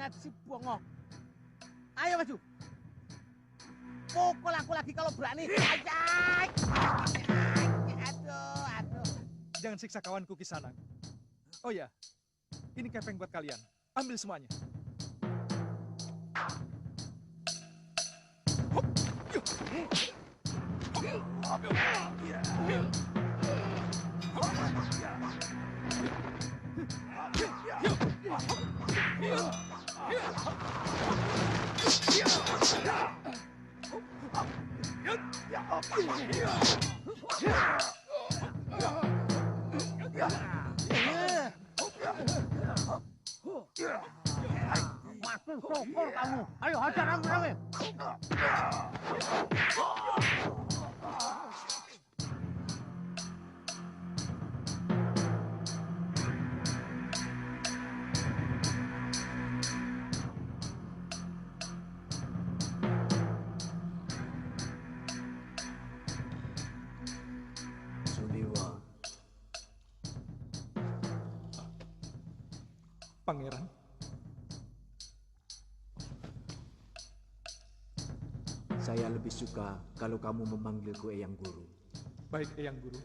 Net si Bongo. Ayo maju. Pukul aku lagi kalau berani. Ajak. Aduh. Jangan siksa kawanku Kisanak. Oh ya, ini kepeng buat kalian. Ambil semuanya. Makin sokor kamu. Ayo hajar rame-rame. Suliwa. Pangeran. Saya lebih suka kalau kamu memanggilku Eyang Guru. Baik, Eyang Guru.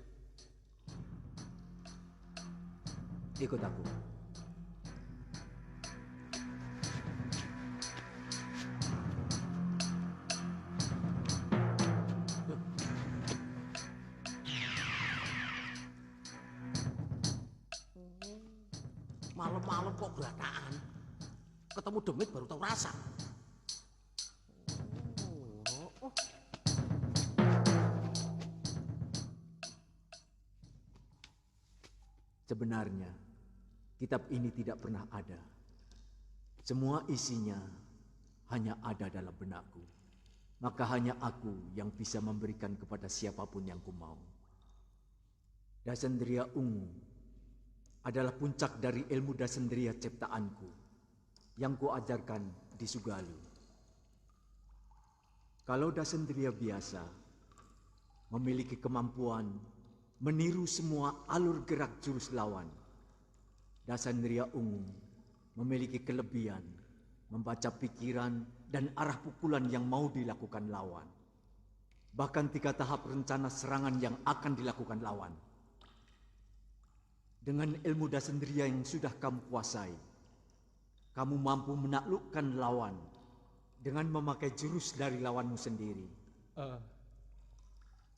Ikut aku. Malam-malam kok gerataan. Ketemu demit baru tahu rasa. Sebenarnya, kitab ini tidak pernah ada. Semua isinya hanya ada dalam benakku. Maka hanya aku yang bisa memberikan kepada siapapun yang kumau. Dasendria Ungu adalah puncak dari ilmu dasendria ciptaanku yang kuajarkan di Sugalu. Kalau dasendria biasa memiliki kemampuan meniru semua alur gerak jurus lawan, Dasendria Ungu memiliki kelebihan membaca pikiran dan arah pukulan yang mau dilakukan lawan. Bahkan 3 tahap rencana serangan yang akan dilakukan lawan. Dengan ilmu Dasendria yang sudah kamu kuasai, kamu mampu menaklukkan lawan dengan memakai jurus dari lawanmu sendiri.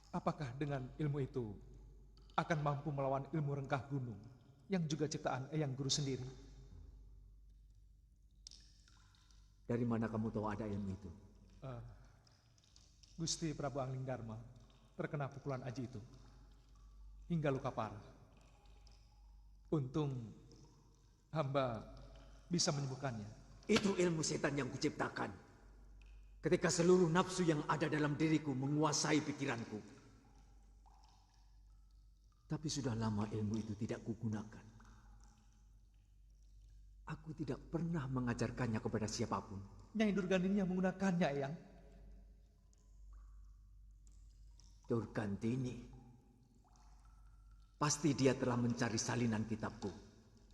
Apakah dengan ilmu itu akan mampu melawan ilmu rengkah gunung yang juga ciptaan Eyang Guru sendiri? Dari mana kamu tahu ada ilmu itu? Gusti Prabu Anglingdarma terkena pukulan aji itu hingga luka parah. Untung hamba bisa menyembuhkannya. Itu ilmu setan yang kuciptakan. Ketika seluruh nafsu yang ada dalam diriku menguasai pikiranku. Tapi sudah lama ilmu itu tidak kugunakan. Aku tidak pernah mengajarkannya kepada siapapun. Nyai Durgandini yang menggunakannya, Eyang. Durgandini. Pasti dia telah mencari salinan kitabku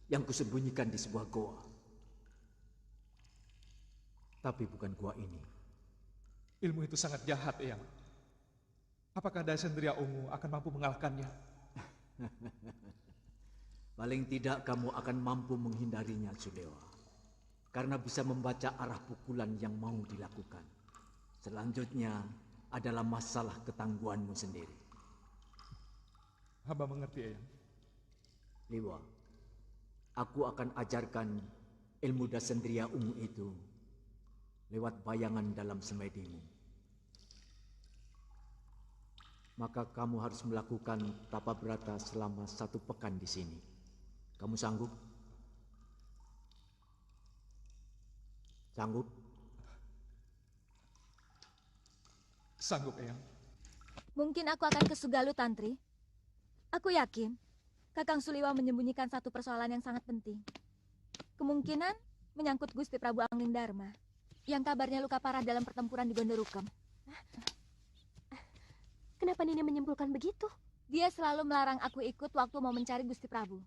yang kusembunyikan di sebuah goa. Tapi bukan gua ini. Ilmu itu sangat jahat, Eyang. Apakah Dasendria Ungu akan mampu mengalahkannya? Paling tidak kamu akan mampu menghindarinya, Sulewa. Karena bisa membaca arah pukulan yang mau dilakukan. Selanjutnya adalah masalah ketangguhanmu sendiri. Hamba mengerti, Eyang. Liwa, aku akan ajarkan ilmu Dasendria Ungu itu lewat bayangan dalam semedimu. Maka kamu harus melakukan tapa brata selama 1 pekan di sini. Kamu sanggup? Sanggup? Sanggup, Eyang. Mungkin aku akan ke Sugalu, Tantri. Aku yakin Kakang Suliwa menyembunyikan satu persoalan yang sangat penting. Kemungkinan menyangkut Gusti Prabu Anglingdarma yang kabarnya luka parah dalam pertempuran di Gondorukem. Kenapa Nini menyimpulkan begitu? Dia selalu melarang aku ikut waktu mau mencari Gusti Prabu.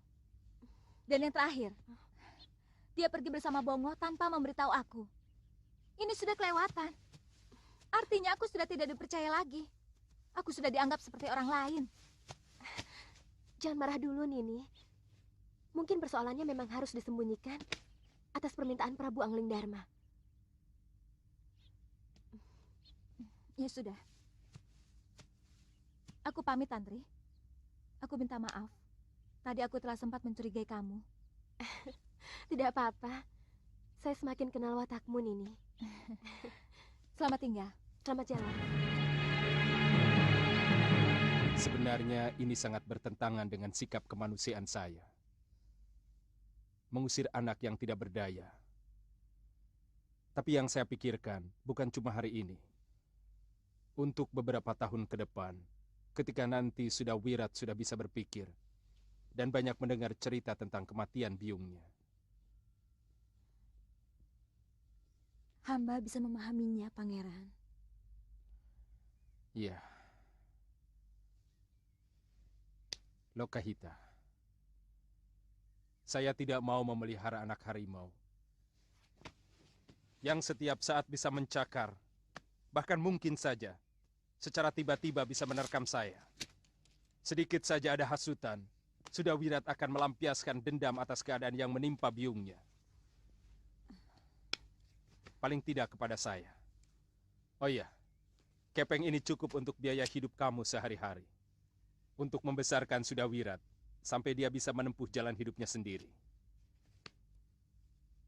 Dan yang terakhir, Dia pergi bersama Bongo tanpa memberitahu aku. Ini sudah kelewatan. Artinya aku sudah tidak dipercaya lagi. Aku sudah dianggap seperti orang lain. Jangan marah dulu, Nini. Mungkin persoalannya memang harus disembunyikan atas permintaan Prabu Angling Dharma. Ya sudah. Aku pamit, Tantri. Aku minta maaf. Tadi aku telah sempat mencurigai kamu. Tidak apa-apa. Saya semakin kenal watakmu, Nini. Selamat tinggal. Selamat jalan. Sebenarnya ini sangat bertentangan dengan sikap kemanusiaan saya. Mengusir anak yang tidak berdaya. Tapi yang saya pikirkan bukan cuma hari ini. Untuk beberapa tahun ke depan, ketika nanti Wirat sudah bisa berpikir dan banyak mendengar cerita tentang kematian biungnya. Hamba bisa memahaminya, Pangeran. Iya. Lokahita. Saya tidak mau memelihara anak harimau yang setiap saat bisa mencakar, bahkan mungkin saja secara tiba-tiba bisa menerkam saya. Sedikit saja ada hasutan, Wirat akan melampiaskan dendam atas keadaan yang menimpa biungnya. Paling tidak kepada saya. Oh iya, kepeng ini cukup untuk biaya hidup kamu sehari-hari. Untuk membesarkan Wirat sampai dia bisa menempuh jalan hidupnya sendiri.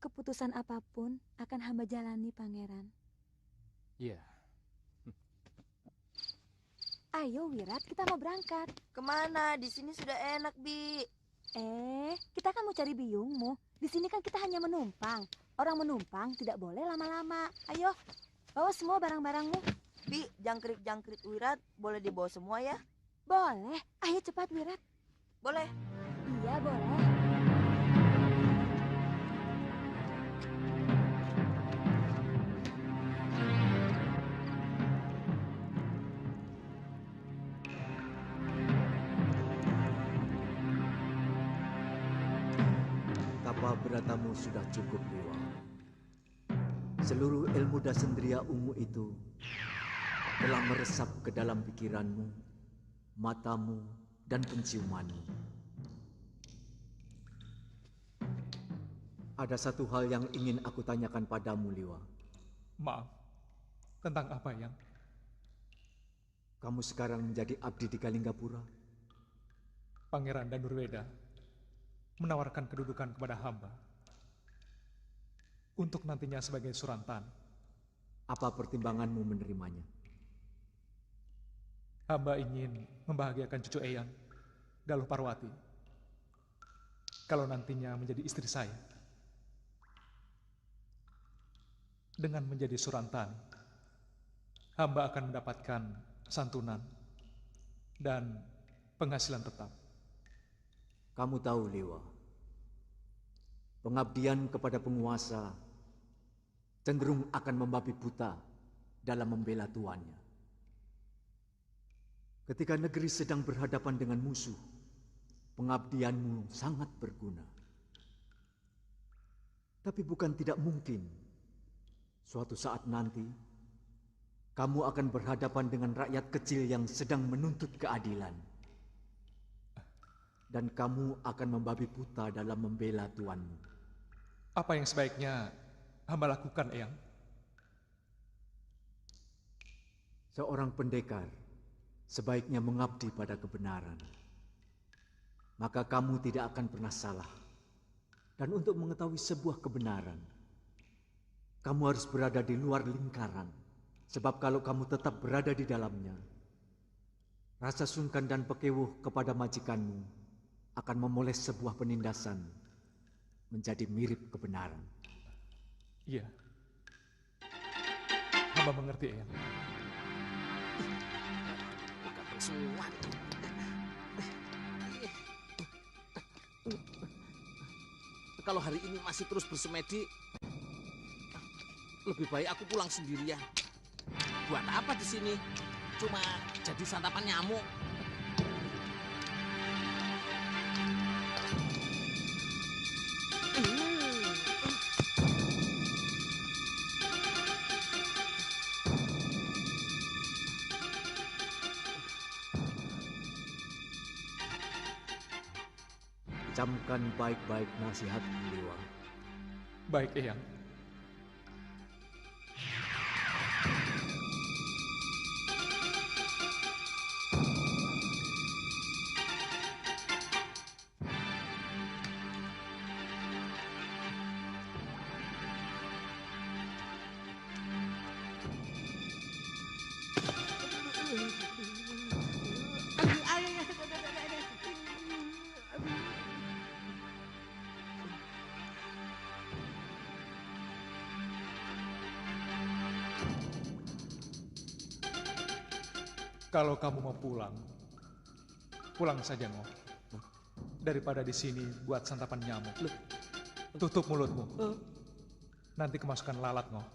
Keputusan apapun akan hamba jalani, Pangeran. Iya. Ayo, Wirat, kita mau berangkat. Kemana? Di sini sudah enak, Bi. Kita kan mau cari biungmu. Di sini kan kita hanya menumpang. Orang menumpang tidak boleh lama-lama. Ayo, bawa semua barang-barangmu. Bi, jangkrik-jangkrik Wirat boleh dibawa semua ya? Boleh. Ayo cepat, Wirat. Boleh. Iya, boleh. Tapa beratamu sudah cukup, Dewa. Seluruh ilmu Dasendria Ungu itu telah meresap ke dalam pikiranmu, matamu, dan penciumanmu. Ada satu hal yang ingin aku tanyakan padamu, Liwa. Maaf, tentang apa, Yang? Kamu sekarang menjadi abdi di Kalinggapura. Pangeran Danurweda menawarkan kedudukan kepada hamba untuk nantinya sebagai Surantan. Apa pertimbanganmu menerimanya? Hamba ingin membahagiakan cucu Eyang, Galuh Parwati, kalau nantinya menjadi istri saya. Dengan menjadi Surantan, hamba akan mendapatkan santunan dan penghasilan tetap. Kamu tahu, Liwa, pengabdian kepada penguasa cenderung akan membabi buta dalam membela tuannya. Ketika negeri sedang berhadapan dengan musuh, pengabdianmu sangat berguna. Tapi bukan tidak mungkin, suatu saat nanti, kamu akan berhadapan dengan rakyat kecil yang sedang menuntut keadilan. Dan kamu akan membabi buta dalam membela tuanmu. Apa yang sebaiknya hamba lakukan, Eyang? Seorang pendekar sebaiknya mengabdi pada kebenaran. Maka kamu tidak akan pernah salah. Dan untuk mengetahui sebuah kebenaran, kamu harus berada di luar lingkaran. Sebab kalau kamu tetap berada di dalamnya, rasa sungkan dan pekewuh kepada majikanmu akan memoles sebuah penindasan menjadi mirip kebenaran. Iya. Hamba mengerti, Eyang. Bukan persuan. Kalau hari ini masih terus bersemedi, lebih baik aku pulang sendirian. Buat apa di sini? Cuma jadi santapan nyamuk. camkan baik-baik nasihat Liwa. Baik, Eyang. Kalau kamu mau pulang, pulang saja, Ngoh. Daripada di sini buat santapan nyamuk. Tutup mulutmu. Nanti kemasukan lalat, Ngoh.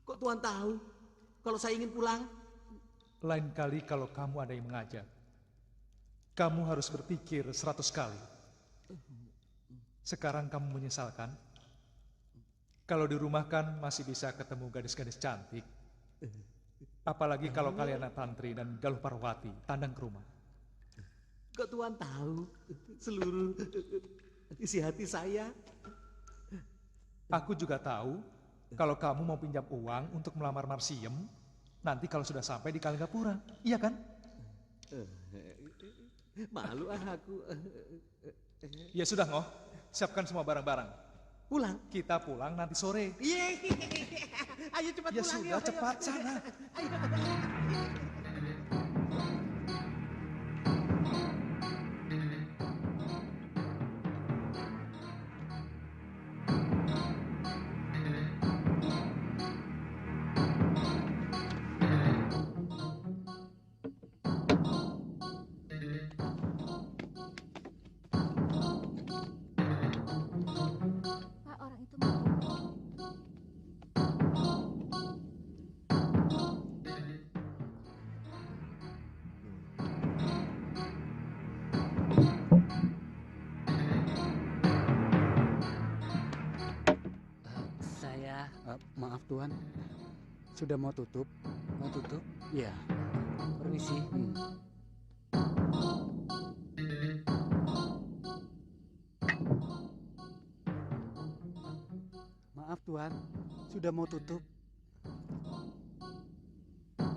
Kok Tuan tahu kalau saya ingin pulang? Lain kali kalau kamu ada yang mengajak, kamu harus berpikir 100 kali. Sekarang kamu menyesalkan? Kalau di rumah kan masih bisa ketemu gadis-gadis cantik. Apalagi kalau kalian Tantri dan Galuh Parwati tandang ke rumah. Kok Tuan tahu seluruh isi hati saya? Aku juga tahu kalau kamu mau pinjam uang untuk melamar Marsiem, nanti kalau sudah sampai di Kalinggapura. Iya kan? Malu aku. Ya sudah, Ngoh. Siapkan semua barang-barang. Pulang? Kita pulang nanti sore. Ayo cepat ya pulang. Sudah, cepat sana. Ayo. Maaf Tuan, sudah mau tutup? Mau tutup? Iya. Permisi. Maaf Tuan, sudah mau tutup?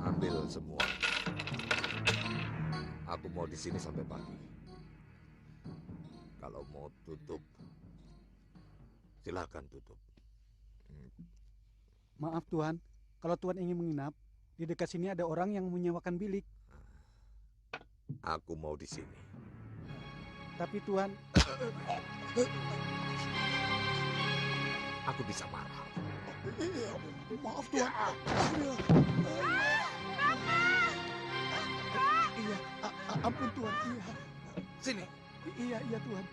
Ambil semua. Aku mau di sini sampai pagi. Kalau mau tutup, silakan tutup. Maaf Tuan, kalau Tuan ingin menginap, di dekat sini ada orang yang menyewakan bilik. Aku mau di sini. Tapi Tuan... Aku bisa marah. Maaf Tuan. Iya, ampun Tuan. Iya. Sini. Iya Tuan.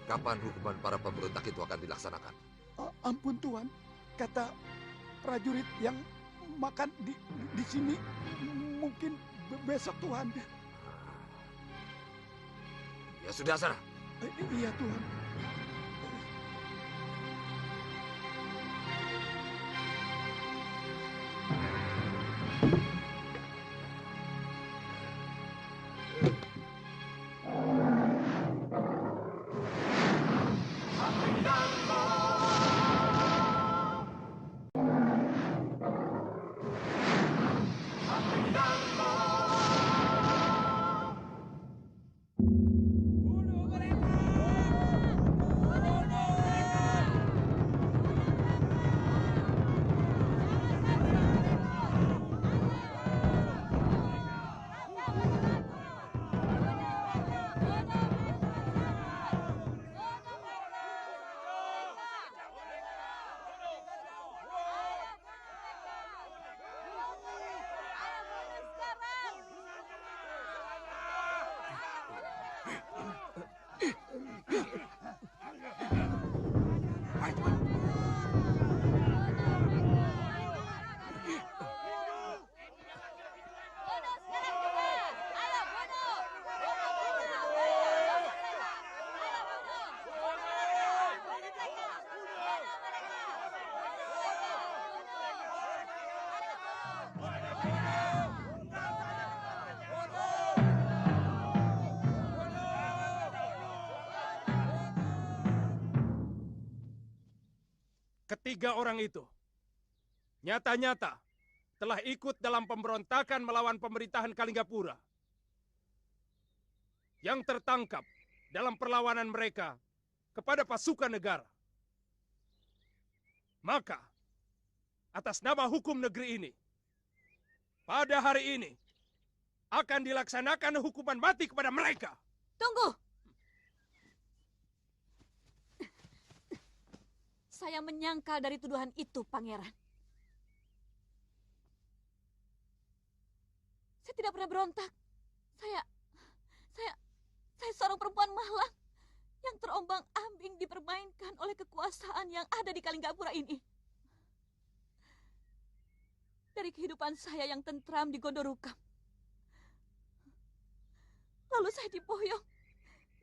Kapan hukuman para pemberontak itu akan dilaksanakan? Ampun Tuan, kata prajurit yang makan di sini mungkin besok Tuan. Ya sudah sana. Iya Tuhan. Ketiga orang itu nyata-nyata telah ikut dalam pemberontakan melawan pemerintahan Kalinggapura. Yang tertangkap dalam perlawanan mereka kepada pasukan negara. Maka, atas nama hukum negeri ini, pada hari ini akan dilaksanakan hukuman mati kepada mereka. Tunggu! Saya menyangkal dari tuduhan itu, Pangeran. Saya tidak pernah berontak. Saya seorang perempuan malang yang terombang-ambing dipermainkan oleh kekuasaan yang ada di Kalinggapura ini. Dari kehidupan saya yang tentram di Gondorukam. Lalu saya diboyong,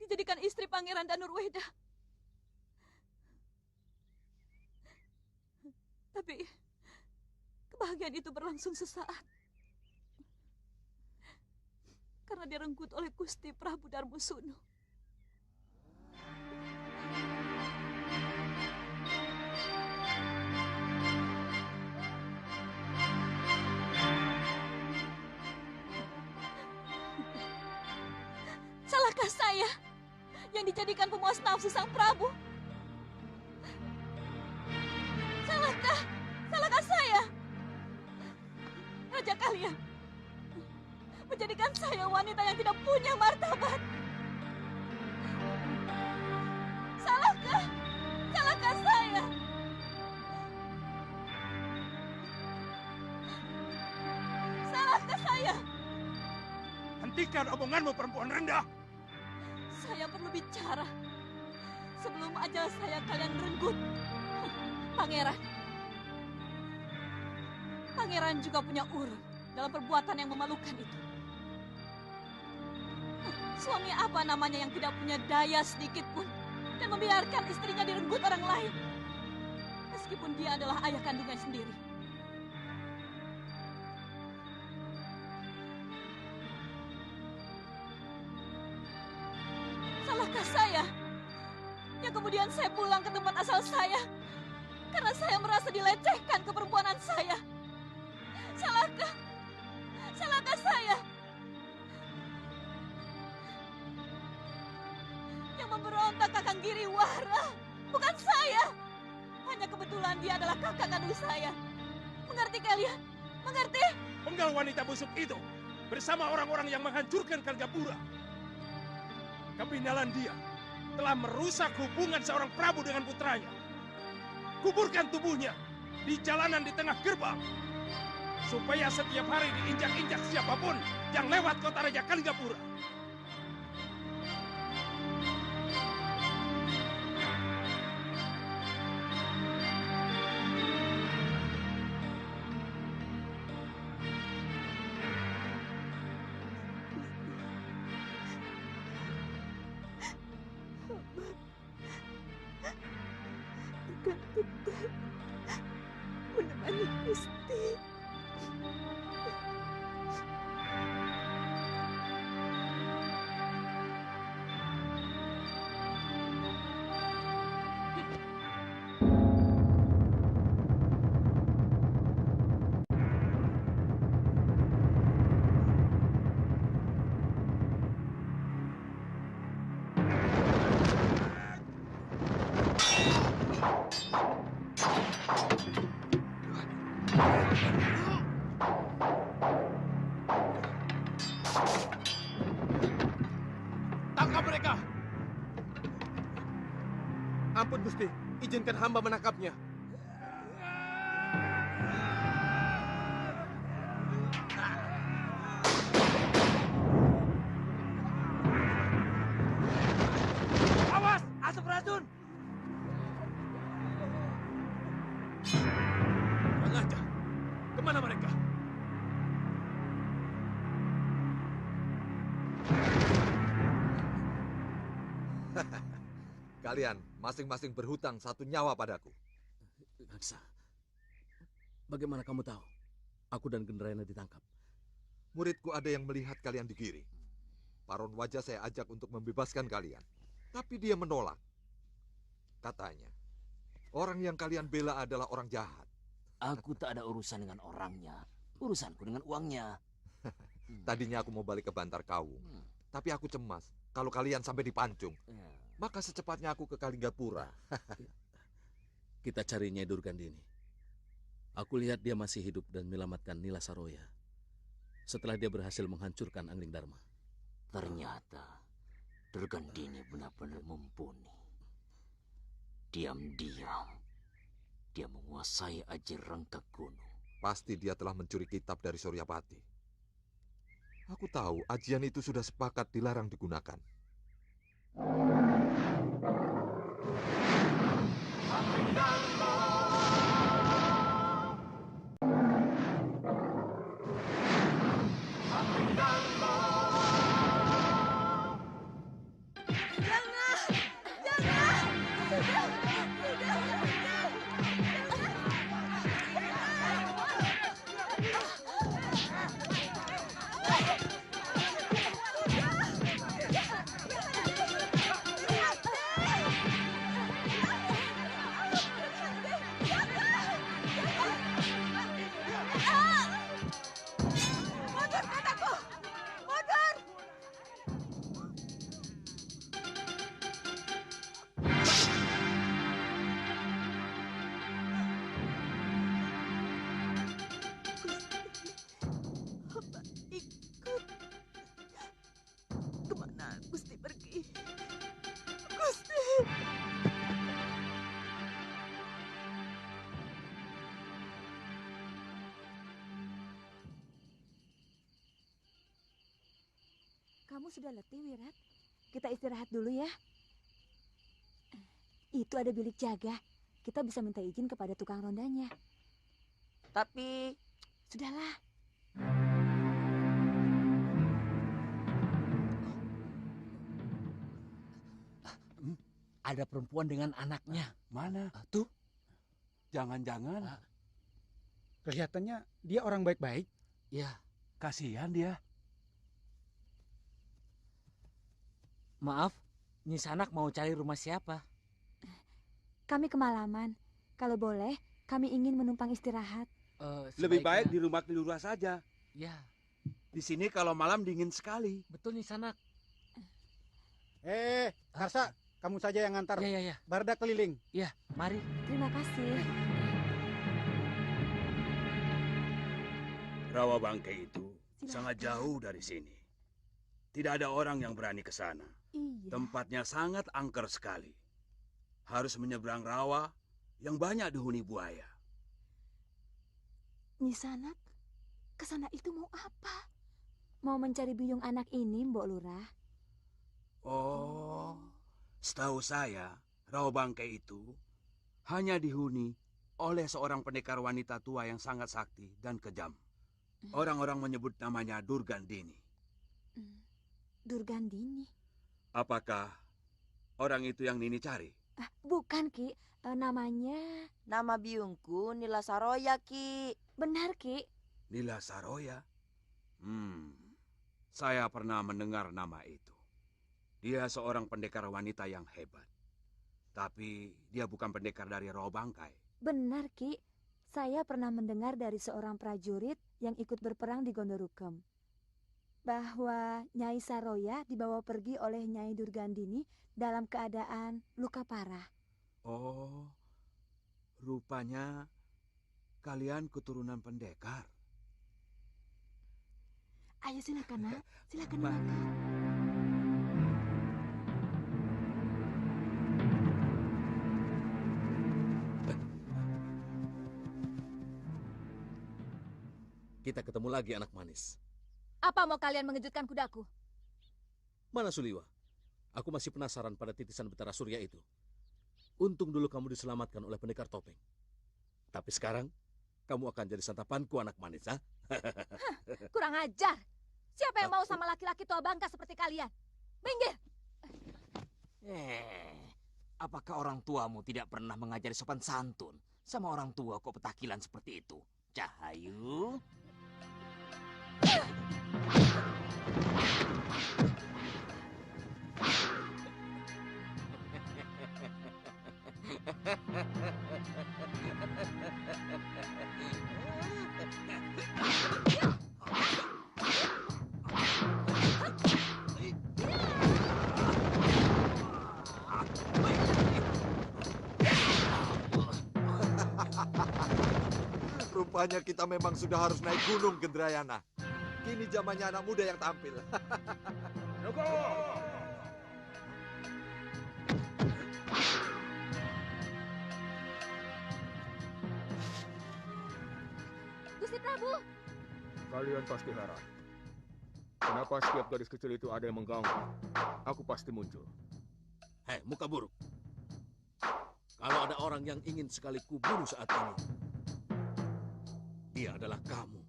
dijadikan istri Pangeran Danurweda. Tapi kebahagiaan itu berlangsung sesaat. Karena direnggut oleh Gusti Prabu Darmusuno. Salahkah saya yang dijadikan pemuas nafsu sang Prabu? Salahkah saya? Raja kalian menjadikan saya wanita yang tidak punya martabat. Salahkah saya? Salahkah saya? Hentikan omonganmu, perempuan rendah. Saya perlu bicara sebelum ajal saya kalian renggut. Pangeran juga punya urut dalam perbuatan yang memalukan itu. Suami apa namanya yang tidak punya daya sedikit pun dan membiarkan istrinya direnggut orang lain, meskipun dia adalah ayah kandungnya sendiri. Salahkah saya yang kemudian saya pulang ke tempat asal saya karena saya merasa dilecehkan keperempuanan saya? Salahkah saya? Yang memberontak Kakang Giriwara, bukan saya. Hanya kebetulan dia adalah kakak kandung saya. Mengerti kalian? Mengerti? Penggal wanita busuk itu bersama orang-orang yang menghancurkan Kalinggapura. Kepindalan dia telah merusak hubungan seorang Prabu dengan putranya. Kuburkan tubuhnya di jalanan di tengah gerbang, supaya setiap hari diinjak-injak siapapun yang lewat kota Raja Kalinggapura. Menemani Gusti. Tangkap mereka! Ampun Gusti, izinkan hamba menangkapnya. Awas, asap racun! Kurang ajar. Kemana mereka? Kalian masing-masing berhutang 1 nyawa padaku. Laksa, bagaimana kamu tahu aku dan Gendrayana ditangkap? Muridku ada yang melihat kalian digiring. Paron Wajah saya ajak untuk membebaskan kalian. Tapi dia menolak. Katanya, Orang yang kalian bela adalah orang jahat. Aku tak ada urusan dengan orangnya. Urusanku dengan uangnya. Tadinya aku mau balik ke Bantar Kawu. Tapi aku cemas kalau kalian sampai dipancung. Maka secepatnya aku ke Kalinggapura. Kita cari Nyai Durgandini. Aku lihat dia masih hidup dan menyelamatkan Nila Saroya. Setelah dia berhasil menghancurkan Angling Dharma. Ternyata Durgandini benar-benar mumpuni. Diam-diam dia menguasai Aji Rangka Gunung. Pasti dia telah mencuri kitab dari Suryapati. Aku tahu ajian itu sudah sepakat dilarang digunakan. Kamu sudah letih, Wirat. Kita istirahat dulu ya. Itu ada bilik jaga. Kita bisa minta izin kepada tukang rondanya. Tapi... Sudahlah. Ada perempuan dengan anaknya. Mana? Tuh. Jangan-jangan. Kelihatannya dia orang baik-baik. Ya. Kasihan dia. Maaf, Nyi Sanak mau cari rumah siapa? Kami kemalaman. Kalau boleh, kami ingin menumpang istirahat. Lebih baik di rumah Kilurah saja. Ya. Di sini kalau malam dingin sekali. Betul Nyi Sanak. Karsa, kamu saja yang ngantar. Ya. Barda keliling. Ya, mari. Terima kasih. Rawa Bangke itu sangat jauh dari sini. Tidak ada orang yang berani ke sana. Iya. Tempatnya sangat angker sekali. Harus menyeberang rawa yang banyak dihuni buaya. Nyi Sanak, ke sana itu mau apa? Mau mencari biyung anak ini, Mbok Lurah. Oh, setahu saya, Rawa Bangke itu hanya dihuni oleh seorang pendekar wanita tua yang sangat sakti dan kejam. Orang-orang menyebut namanya Durgandini. Durgandini? Apakah orang itu yang Nini cari? Bukan, Ki. Namanya... Nama biungku Nila Saroya, Ki. Benar, Ki. Nila Saroya? Saya pernah mendengar nama itu. Dia seorang pendekar wanita yang hebat. Tapi dia bukan pendekar dari Rawa Bangkai. Benar, Ki. Saya pernah mendengar dari seorang prajurit yang ikut berperang di Gondorukem. Bahwa Nyai Saroya dibawa pergi oleh Nyai Durgandini dalam keadaan luka parah. Oh, rupanya kalian keturunan pendekar. Ayo silakan, Nak. Silakan makan. Kita ketemu lagi, anak manis. Apa mau kalian mengejutkan kudaku? Mana Suliwa? Aku masih penasaran pada titisan Betara Surya itu. Untung dulu kamu diselamatkan oleh pendekar topeng. Tapi sekarang, kamu akan jadi santapanku, anak manis, ha? Kurang ajar. Siapa yang mau sama laki-laki tua bangka seperti kalian? Minggir! Apakah orang tuamu tidak pernah mengajari sopan santun? Sama orang tua kok petakilan seperti itu? Cahayu? Rupanya kita memang sudah harus naik gunung, Gendrayana. Kini zamannya anak muda yang tampil. Gusti Prabu! Kalian pasti heran. Kenapa setiap gadis kecil itu ada yang mengganggu? Aku pasti muncul. Hei, muka buruk. Kalau ada orang yang ingin sekali kubunuh saat ini, dia adalah kamu.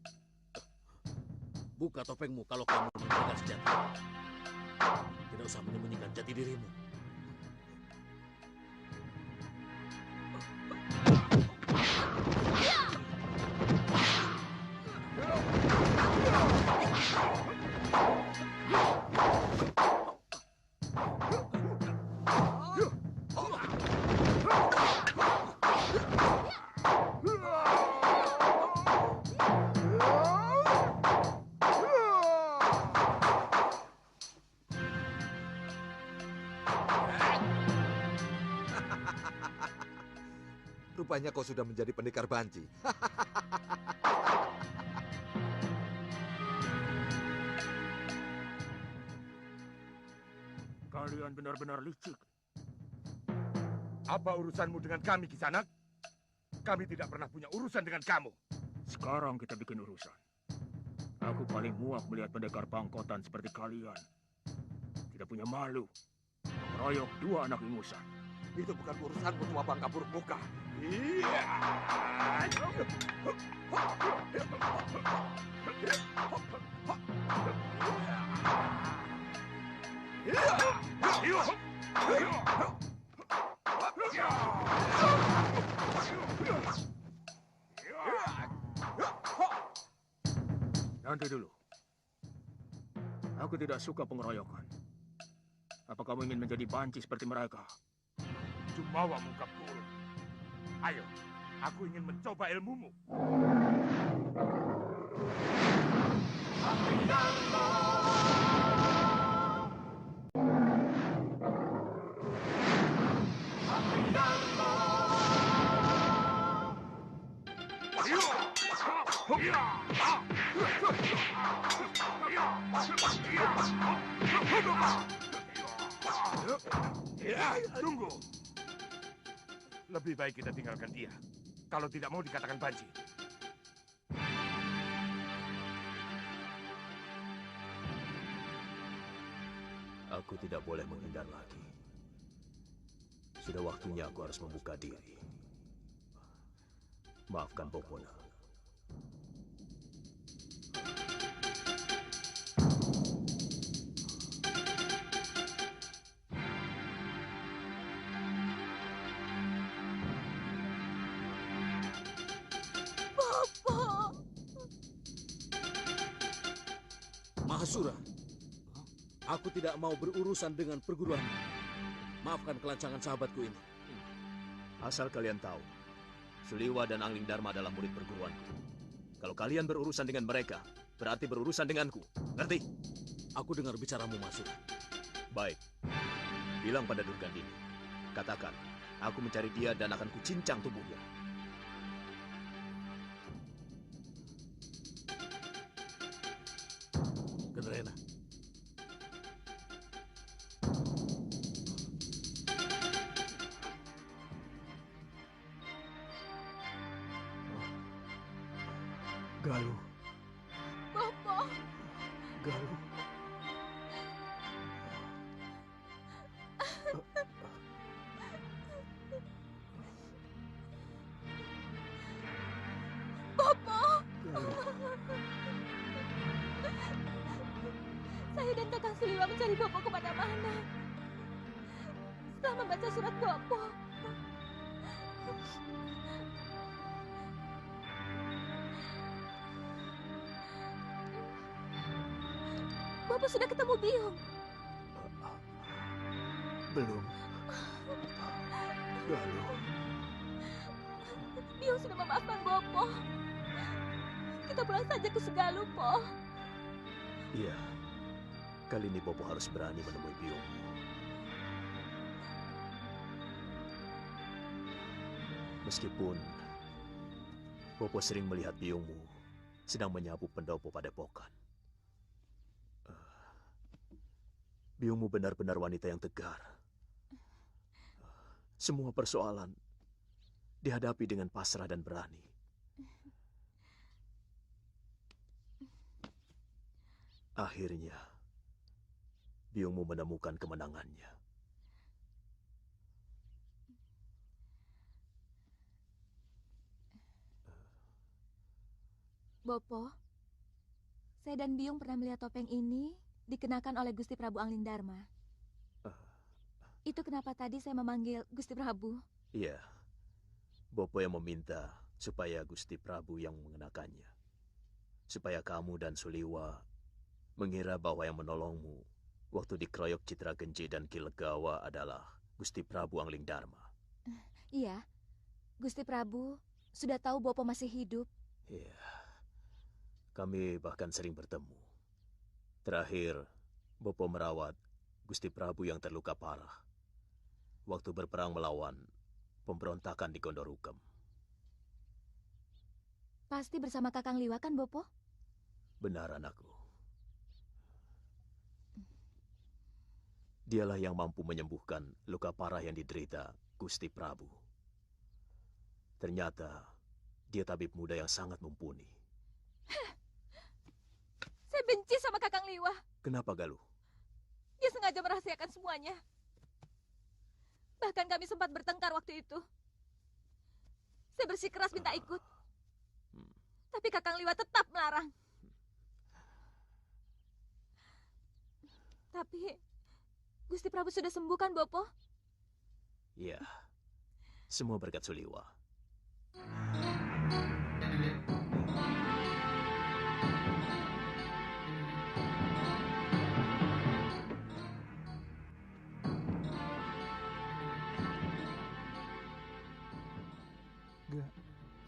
Buka topengmu kalau kamu mengenal sejati. Tidak usah menyembunyikan jati dirimu. Rupanya kau sudah menjadi pendekar banci. Kalian benar-benar licik. Apa urusanmu dengan kami, Kisanak? Kami tidak pernah punya urusan dengan kamu. Sekarang kita bikin urusan. Aku paling muak melihat pendekar pangkotan seperti kalian. Tidak punya malu. Mengeroyok dua anak ingusan. Itu bukan urusanmu, tua bangka buruk muka. Iya. Nanti dulu. Aku tidak suka pengeroyokan. Apa kamu ingin menjadi banci seperti mereka? Jumawa muka buruk. Ayo, aku ingin mencoba ilmumu. Tunggu. Lebih baik kita tinggalkan dia. Kalau tidak mau dikatakan banci. Aku tidak boleh menghindar lagi. Sudah waktunya aku harus membuka diri. Maafkan Popona. Mahasura, aku tidak mau berurusan dengan perguruan. Maafkan kelancangan sahabatku ini. Asal kalian tahu, Suliwa dan Angling Dharma adalah murid perguruanku. Kalau kalian berurusan dengan mereka, berarti berurusan denganku. Ngerti? Aku dengar bicaramu, Mahasura. Baik. Bilang pada Durgandini. Katakan, aku mencari dia dan akan kucincang tubuhnya. Gendrayana. Galuh. Bapak. Galuh. Bapak. Saya dan Kakang Suliwa mencari Bopo kemana-mana. Setelah membaca surat Bopo, Bopo sudah ketemu Biung. Belum. Galuh. Biung sudah memaafkan Bopo. Kita pulang saja ke Segalu, Po. Iya. Kali ini Bopo harus berani menemui Biung. Meskipun Bopo sering melihat biungmu sedang menyapu pendopo padepokan. Biungmu benar-benar wanita yang tegar. Semua persoalan dihadapi dengan pasrah dan berani. Akhirnya, biungmu menemukan kemenangannya. Bopo, saya dan Biung pernah melihat topeng ini dikenakan oleh Gusti Prabu Angling Darma. Itu kenapa tadi saya memanggil Gusti Prabu? Iya, Bopo yang meminta supaya Gusti Prabu yang mengenakannya. Supaya kamu dan Suliwa mengira bahwa yang menolongmu waktu dikeroyok Citra Genji dan Ki Legawa adalah Gusti Prabu Angling Darma. Iya, Gusti Prabu sudah tahu Bopo masih hidup. Iya, kami bahkan sering bertemu. Terakhir, Bopo merawat Gusti Prabu yang terluka parah waktu berperang melawan pemberontakan di Gondorukem. Pasti bersama Kakang Liwa kan, Bopo? Benar, anakku. Dialah yang mampu menyembuhkan luka parah yang diderita Gusti Prabu. Ternyata dia tabib muda yang sangat mumpuni. Saya benci sama Kakang Liwa. Kenapa, Galuh? Dia sengaja merahasiakan semuanya. Bahkan kami sempat bertengkar waktu itu. Saya bersikeras minta ikut. Tapi Kakang Liwa tetap melarang. Tapi Gusti Prabu sudah sembuh kan, Bopo? Iya, semua berkat Suliwa.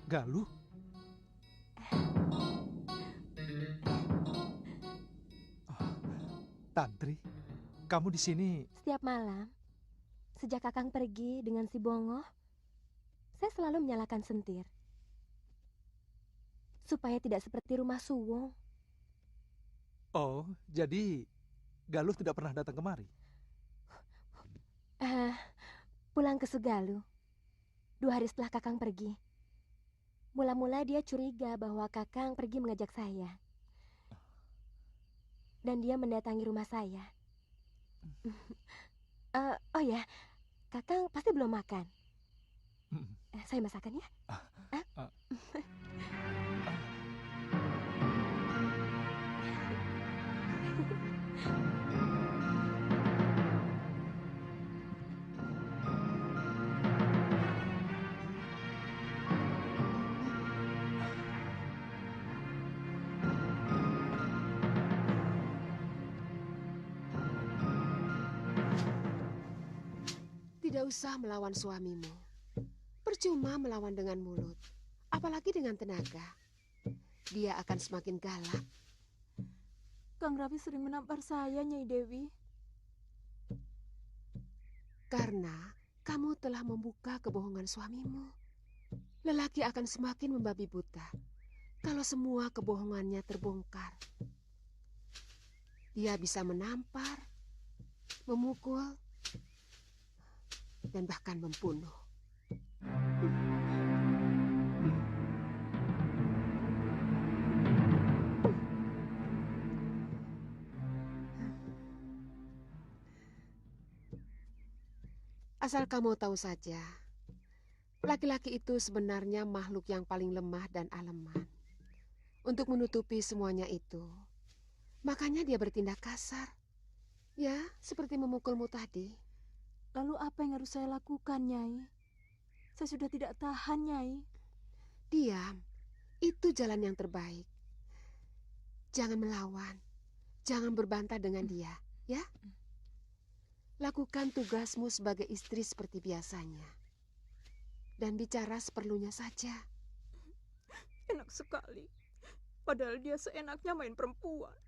Galuh? Tantri, kamu di sini. Setiap malam, sejak Kakang pergi dengan si Bongo, saya selalu menyalakan sentir. Supaya tidak seperti rumah Suwong. Oh, jadi Galuh tidak pernah datang kemari? Pulang ke Sugalu 2 hari setelah Kakang pergi. Mula-mula dia curiga bahwa Kakang pergi mengajak saya. Dan dia mendatangi rumah saya. Oh ya, Kakang pasti belum makan. Saya masakan ya. Tidak usah melawan suamimu. Percuma melawan dengan mulut, apalagi dengan tenaga. Dia akan semakin galak. Kang Raffi sering menampar saya, Nyai Dewi. Karena kamu telah membuka kebohongan suamimu. Lelaki akan semakin membabi buta kalau semua kebohongannya terbongkar. Dia bisa menampar, memukul, dan bahkan membunuh. Asal kamu tahu saja, laki-laki itu sebenarnya makhluk yang paling lemah dan aleman. Untuk menutupi semuanya itu, makanya dia bertindak kasar. Ya, seperti memukulmu tadi. Lalu apa yang harus saya lakukan, Nyai? Saya sudah tidak tahan, Nyai. Diam. Itu jalan yang terbaik. Jangan melawan. Jangan berbantah dengan dia, ya? Lakukan tugasmu sebagai istri seperti biasanya. Dan bicara seperlunya saja. Enak sekali. Padahal dia seenaknya main perempuan.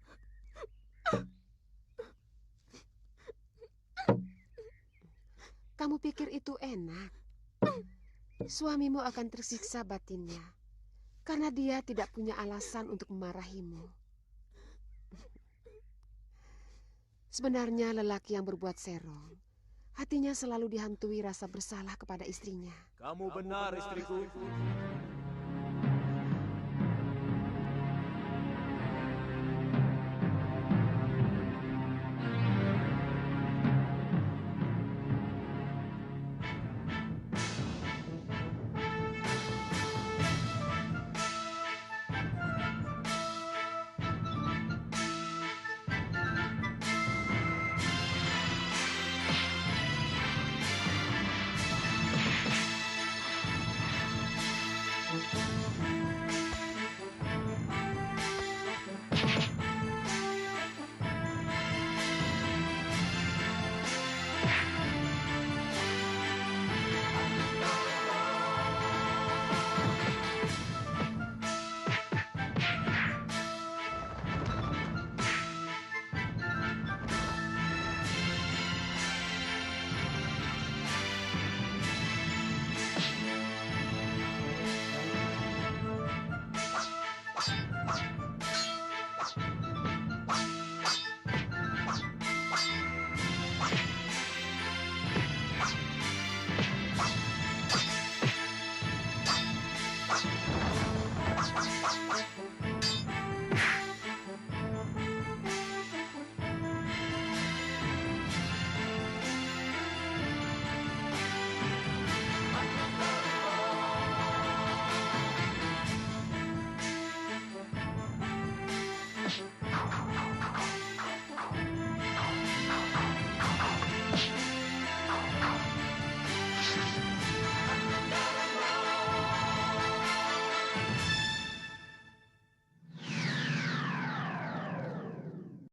Kamu pikir itu enak? Suamimu akan tersiksa batinnya. Karena dia tidak punya alasan untuk memarahimu. Sebenarnya lelaki yang berbuat serong, hatinya selalu dihantui rasa bersalah kepada istrinya. Kamu benar, istriku.